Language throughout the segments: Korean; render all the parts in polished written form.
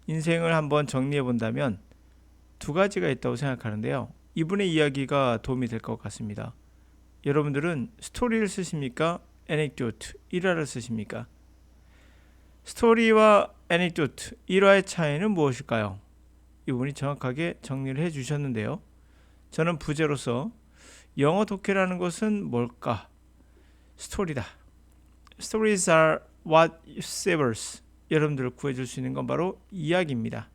인생을 한번 정리해 본다면 두 가지가 있다고 생각하는데요. 이분의 이야기가 도움이 될 것 같습니다. 여러분들은 스토리를 쓰십니까? 에넥도트, 일화를 쓰십니까? 스토리와 에넥도트, 일화의 차이는 무엇일까요? 이분이 정확하게 정리를 해 주셨는데요. 저는 부제로서 영어 독해라는 것은 뭘까? 스토리다. Stories are what save us. 여러분들을 구해줄 수 있는 건 바로 이야기입니다.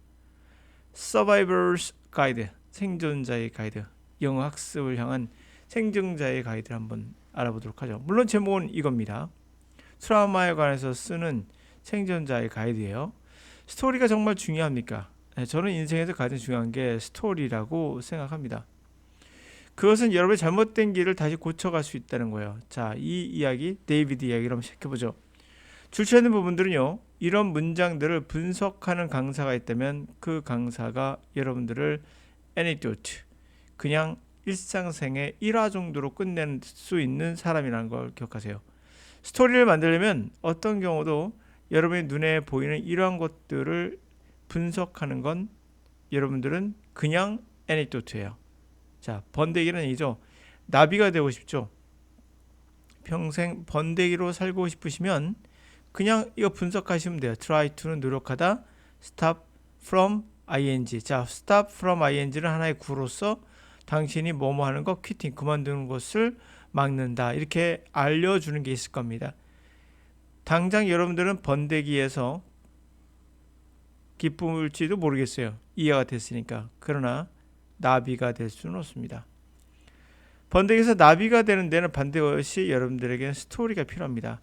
Survivor's Guide, 생존자의 가이드. 영어 학습을 향한 생존자의 가이드를 한번 알아보도록 하죠. 물론 제목은 이겁니다. 트라우마에 관해서 쓰는 생존자의 가이드예요. 스토리가 정말 중요합니까? 저는 인생에서 가장 중요한 게 스토리라고 생각합니다. 그것은 여러분의 잘못된 길을 다시 고쳐갈 수 있다는 거예요. 자, 이 이야기, 데이비드 이야기를 한번 시작해보죠. 출처있는 부분들은요, 이런 문장들을 분석하는 강사가 있다면 그 강사가 여러분들을 anecdote, 그냥 일상생의 일화 정도로 끝낼 수 있는 사람이라는 걸 기억하세요. 스토리를 만들려면 어떤 경우도 여러분의 눈에 보이는 이러한 것들을 분석하는 건 여러분들은 그냥 anecdote예요. 자, 번데기는 아니죠. 나비가 되고 싶죠. 평생 번데기로 살고 싶으시면 그냥 이거 분석하시면 돼요. try to는 노력하다, stop from ing. 자, stop from ing는 하나의 구로서 당신이 뭐뭐 하는 거, quitting, 그만두는 것을 막는다. 이렇게 알려주는 게 있을 겁니다. 당장 여러분들은 번데기에서 기쁨을지도 모르겠어요. 이해가 됐으니까. 그러나 나비가 될 수는 없습니다. 번데기에서 나비가 되는 데는 반드시 여러분들에게는 스토리가 필요합니다.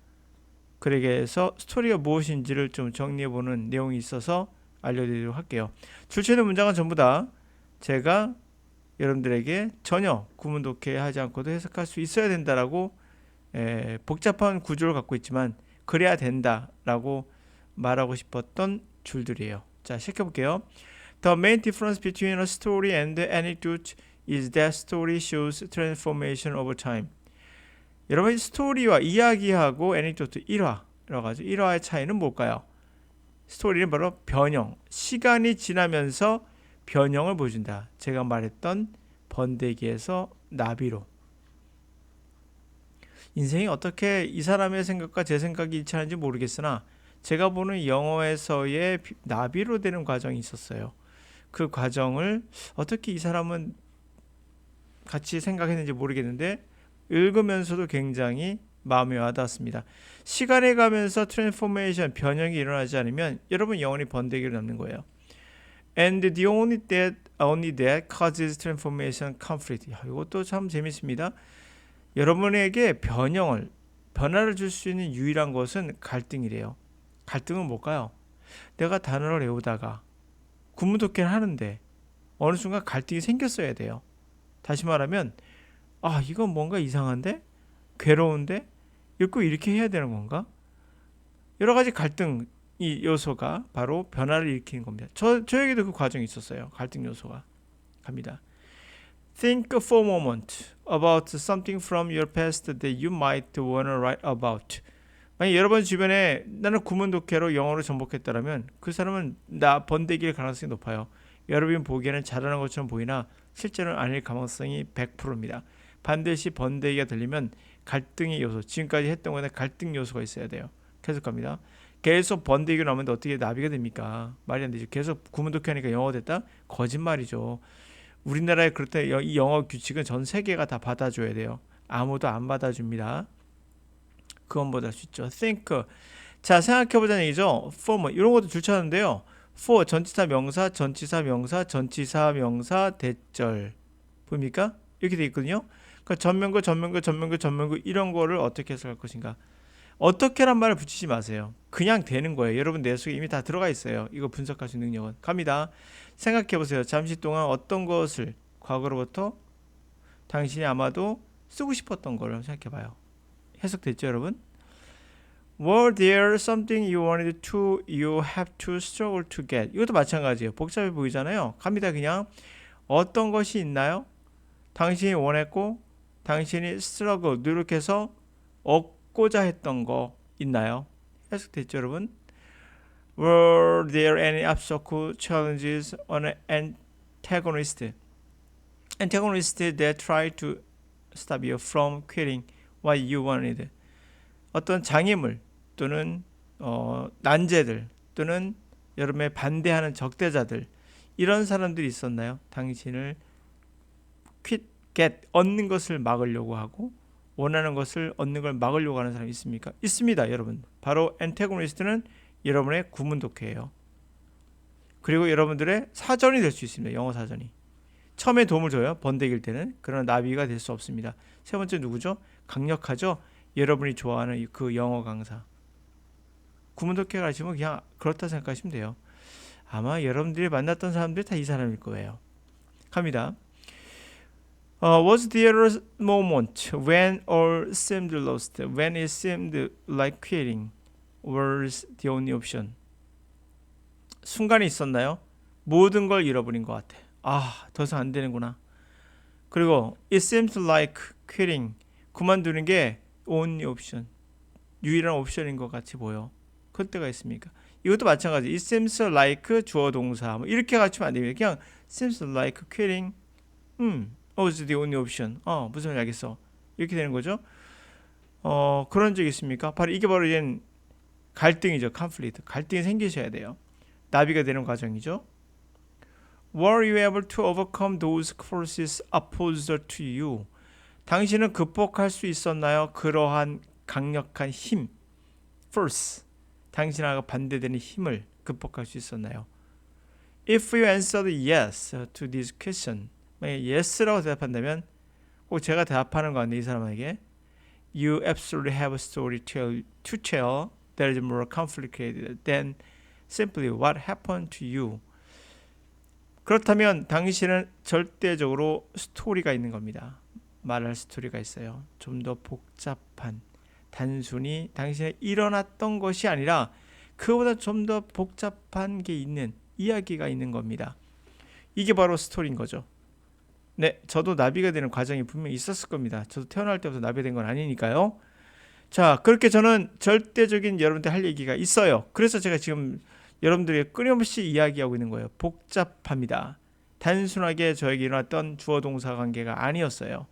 그러게해서 스토리가 무엇인지를 좀 정리해보는 내용이 있어서 알려드리도록 할게요. 출처있는 문장은 전부 다 제가 여러분들에게 전혀 구문 독해하지 않고도 해석할 수 있어야 된다라고 복잡한 구조를 갖고 있지만 그래야 된다라고 말하고 싶었던 줄들이에요. 자, 시작해볼게요. The main difference between a story and an anecdote is that story shows transformation over time. 여러분, 스토리와 이야기하고 애니토트 일화, 여러 가지 일화의 차이는 뭘까요? 스토리는 바로 변형, 시간이 지나면서 변형을 보여준다. 제가 말했던 번데기에서 나비로. 인생이 어떻게 이 사람의 생각과 제 생각이 일치하는지 모르겠으나 제가 보는 영어에서의 나비로 되는 과정이 있었어요. 그 과정을 어떻게 이 사람은 같이 생각했는지 모르겠는데 읽으면서도 굉장히 마음에 와닿았습니다. 시간이 가면서 트랜스포메이션, 변형이 일어나지 않으면 여러분 영원히 번데기로 남는 거예요. And the only that causes transformation conflict. 이것도 참 재밌습니다. 여러분에게 변화를 줄 수 있는 유일한 것은 갈등이래요. 갈등은 뭘까요? 내가 단어를 외우다가 구문 독해를 하는데 어느 순간 갈등이 생겼어야 돼요. 다시 말하면 이건 뭔가 이상한데? 괴로운데? 읽고 이렇게 해야 되는 건가? 여러 가지 갈등이 요소가 바로 변화를 일으키는 겁니다. 저에게도 그 과정이 있었어요. 갈등 요소가 갑니다. Think for a moment about something from your past that you might wanna write about. 만약 여러분 주변에 나는 구문 독해로 영어로 전복했다면 그 사람은 나 번데기일 가능성이 높아요. 여러분 보기에는 잘하는 것처럼 보이나 실제로는 아닐 가능성이 100%입니다. 반드시 번데기가 들리면 갈등의 요소, 지금까지 했던 것에 갈등 요소가 있어야 돼요. 계속 갑니다. 계속 번데기가 나오면 어떻게 나비가 됩니까? 말이 안 되죠. 계속 구문 독해하니까 영어 됐다? 거짓말이죠. 우리나라에 그렇다 이 영어 규칙은 전 세계가 다 받아줘야 돼요. 아무도 안 받아줍니다. 그건 뭐다 수 있죠. think. 자, 생각해보자는 얘기죠. for 이런 것도 줄쳤는데요. for 전치사 명사, 전치사 명사, 전치사 명사 대절 보입니까? 이렇게 돼 있거든요. 그러니까 전면구 이런 거를 어떻게 해석할 것인가. 어떻게란 말을 붙이지 마세요. 그냥 되는 거예요. 여러분 뇌 속에 이미 다 들어가 있어요. 이거 분석할 수 있는 능력은. 갑니다. 생각해보세요. 잠시 동안 어떤 것을 과거로부터 당신이 아마도 쓰고 싶었던 걸 생각해봐요. 해석됐죠, 여러분? Were there something you wanted to, you have to struggle to get. 이것도 마찬가지예요. 복잡해 보이잖아요. 갑니다. 그냥 어떤 것이 있나요? 당신이 원했고 당신이 struggle, 노력해서 얻고자 했던 거 있나요? 해석됐죠, 여러분? Were there any obstacle challenges on an antagonist? Antagonist that tried to stop you from quitting what you wanted. 어떤 장애물 또는 난제들 또는 여러분의 반대하는 적대자들 이런 사람들이 있었나요? 당신을 quit, get, 얻는 것을 막으려고 하고 원하는 것을 얻는 걸 막으려고 하는 사람이 있습니까? 있습니다, 여러분. 바로 antagonist는 여러분의 구문독해예요. 그리고 여러분들의 사전이 될 수 있습니다. 영어 사전이. 처음에 도움을 줘요. 번데기일 때는. 그러나 나비가 될 수 없습니다. 세 번째 누구죠? 강력하죠? 여러분이 좋아하는 그 영어 강사. 구문독해 가시면 그냥 그렇다 생각하시면 돼요. 아마 여러분들이 만났던 사람들이 다 이 사람일 거예요. 갑니다. Was there a moment when all seemed lost, when it seemed like quitting was the only option? 순간이 있었나요? 모든 걸 잃어버린 것 같아. 아, 더 이상 안 되는구나. 그리고 it seems like quitting, 그만두는 게 only option, 유일한 옵션인 것 같이 보여. 그럴 때가 있습니까? 이것도 마찬가지. It seems like 주어 동사 뭐 이렇게 갖추면 안 됩니다. 그냥 seems like quitting. was the only option. 무슨 말인지 알겠어. 이렇게 되는 거죠. 그런 적 있습니까? 바로 이게 바로 이제 갈등이죠. conflict. 갈등이 생기셔야 돼요. 나비가 되는 과정이죠. Were you able to overcome those forces opposed to you? 당신은 극복할 수 있었나요? 그러한 강력한 힘, force, 당신하고 반대되는 힘을 극복할 수 있었나요? If you answered yes to this question, 만약에 yes라고 대답한다면 꼭 제가 대답하는 거 아니에요, 이 사람에게. You absolutely have a story to tell that is more complicated than simply what happened to you. 그렇다면 당신은 절대적으로 스토리가 있는 겁니다. 말할 스토리가 있어요. 좀 더 복잡한, 단순히 당신의 일어났던 것이 아니라 그보다 좀 더 복잡한 게 있는 이야기가 있는 겁니다. 이게 바로 스토리인 거죠. 네, 저도 나비가 되는 과정이 분명히 있었을 겁니다. 저도 태어날 때부터 나비가 된 건 아니니까요. 자, 그렇게 저는 절대적인 여러분들 할 얘기가 있어요. 그래서 제가 지금 여러분들에게 끊임없이 이야기하고 있는 거예요. 복잡합니다. 단순하게 저에게 일어났던 주어 동사 관계가 아니었어요.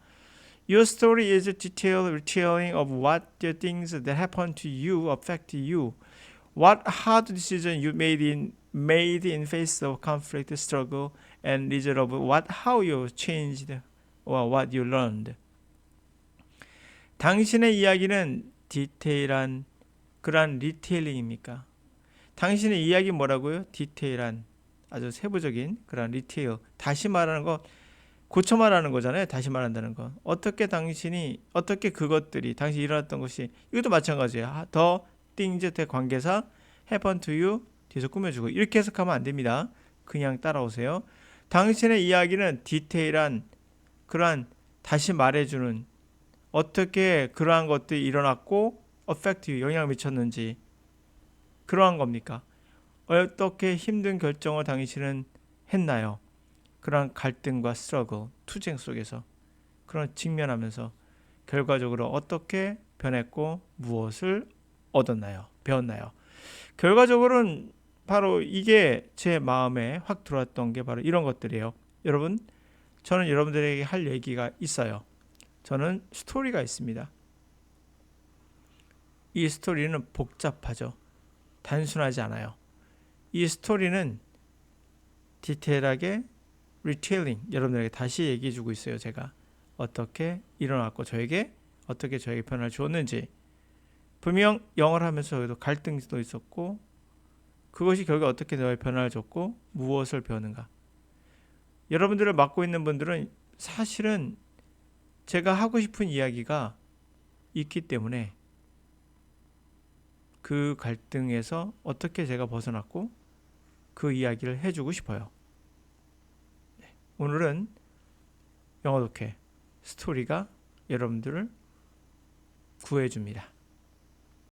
Your story is a detailed retelling of what the things that happened to you affect you. What hard decision you made in face of conflict, struggle, and result of how you changed or what you learned. 당신의 이야기는 디테일한 그러한 리테일링입니까? 당신의 이야기 뭐라고요? 디테일한 아주 세부적인 그런 리테일. 다시 말하는 거, 고쳐 말하는 거잖아요. 다시 말한다는 거. 어떻게 당신이 어떻게 그것들이 당신이 일어났던 것이 이것도 마찬가지예요. 더 things 관계사 happen to you 뒤에서 꾸며주고 이렇게 해석하면 안 됩니다. 그냥 따라오세요. 당신의 이야기는 디테일한 그러한 다시 말해주는 어떻게 그러한 것들이 일어났고 affect you 영향을 미쳤는지 그러한 겁니까? 어떻게 힘든 결정을 당신은 했나요? 그런 갈등과 struggle, 투쟁 속에서 그런 직면하면서 결과적으로 어떻게 변했고 무엇을 얻었나요? 배웠나요? 결과적으로는 바로 이게 제 마음에 확 들어왔던 게 바로 이런 것들이에요. 여러분, 저는 여러분들에게 할 얘기가 있어요. 저는 스토리가 있습니다. 이 스토리는 복잡하죠. 단순하지 않아요. 이 스토리는 디테일하게 리테일링 여러분들에게 다시 얘기해 주고 있어요. 제가 어떻게 일어났고 저에게 어떻게 저에게 변화를 주었는지. 분명 영어를 하면서 갈등도 있었고 그것이 결국 어떻게 너의 변화를 줬고 무엇을 배웠는가. 여러분들을 맡고 있는 분들은 사실은 제가 하고 싶은 이야기가 있기 때문에 그 갈등에서 어떻게 제가 벗어났고 그 이야기를 해주고 싶어요. 오늘은 영어 독해 스토리가 여러분들을 구해줍니다.